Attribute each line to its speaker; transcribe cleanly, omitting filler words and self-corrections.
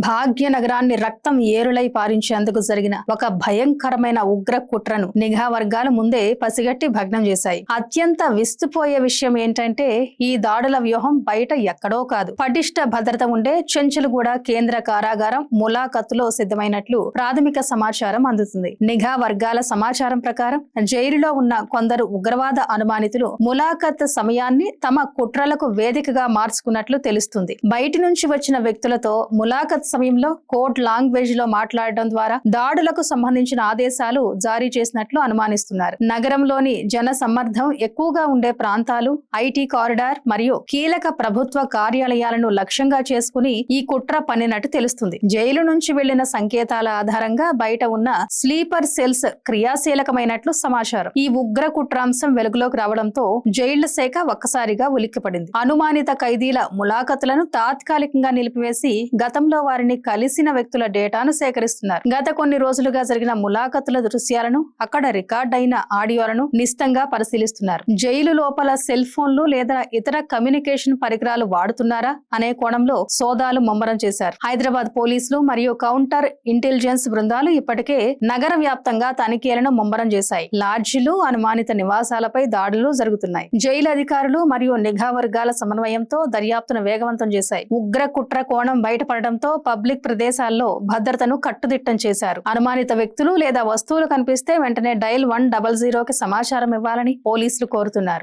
Speaker 1: భాగ్యనగరాన్ని రక్తం ఏరులై పారించేందుకు జరిగిన ఒక భయంకరమైన ఉగ్ర కుట్రను నిఘా వర్గాలు ముందే పసిగట్టి భగ్నం చేశాయి. అత్యంత విస్తుపోయే విషయం ఏంటంటే ఈ దాడుల వ్యూహం బయట ఎక్కడో కాదు, పటిష్ట భద్రత ఉండే చెంచులగూడ కేంద్ర కారాగారం ములాఖత్తులో సిద్ధమైనట్లు ప్రాథమిక సమాచారం అందుతుంది. నిఘా వర్గాల సమాచారం ప్రకారం జైలులో ఉన్న కొందరు ఉగ్రవాద అనుమానితులు ములాఖత్ సమయాన్ని తమ కుట్రలకు వేదికగా మార్చుకున్నట్లు తెలుస్తుంది. బయటి నుంచి వచ్చిన వ్యక్తులతో ములాఖత్ సమయంలో కోడ్ లాంగ్వేజ్ లో మాట్లాడడం ద్వారా దాడులకు సంబంధించిన ఆదేశాలు జారీ చేసినట్లు అనుమానిస్తున్నారు. నగరంలోని జన సమ్మర్దం ఎక్కువగా ఉండే ప్రాంతాలు, ఐటీ కారిడార్ మరియు కీలక ప్రభుత్వ కార్యాలయాలను లక్ష్యంగా చేసుకుని ఈ కుట్ర పన్నినట్టు తెలుస్తుంది. జైలు నుంచి వెళ్లిన సంకేతాల ఆధారంగా బయట ఉన్న స్లీపర్ సెల్స్ క్రియాశీలకమైనట్లు సమాచారం. ఈ ఉగ్ర కుట్రాంశం వెలుగులోకి రావడంతో జైళ్ల శాఖ ఒక్కసారిగా ఉలిక్కిపడింది. అనుమానిత ఖైదీల ములాఖతులను తాత్కాలికంగా నిలిపివేసి గతంలో వారిని కలిసిన వ్యక్తుల డేటాను సేకరిస్తున్నారు. గత కొన్ని రోజులుగా జరిగిన ములాఖతుల దృశ్యాలను, అక్కడ రికార్డ్ అయిన ఆడియోలను నిశితంగా పరిశీలిస్తున్నారు. జైలు లోపల సెల్ ఫోన్లు లేదా ఇతర కమ్యూనికేషన్ పరికరాలు వాడుతున్నారా అనే కోణంలో సోదాలు ముమ్మరం చేశారు. హైదరాబాద్ పోలీసులు మరియు కౌంటర్ ఇంటెలిజెన్స్ బృందాలు ఇప్పటికే నగర వ్యాప్తంగా తనిఖీలను ముమ్మరం చేశాయి. లాడ్జిలు, అనుమానిత నివాసాలపై దాడులు జరుగుతున్నాయి. జైలు అధికారులు మరియు నిఘా వర్గాల సమన్వయంతో దర్యాప్తును వేగవంతం చేశాయి. ఉగ్ర కుట్ర కోణం బయటపడడంతో పబ్లిక్ ప్రదేశాల్లో భద్రతను కట్టుదిట్టం చేశారు. అనుమానిత వ్యక్తులు లేదా వస్తువులు కనిపిస్తే వెంటనే డయల్ 100కి సమాచారం ఇవ్వాలని పోలీసులు కోరుతున్నారు.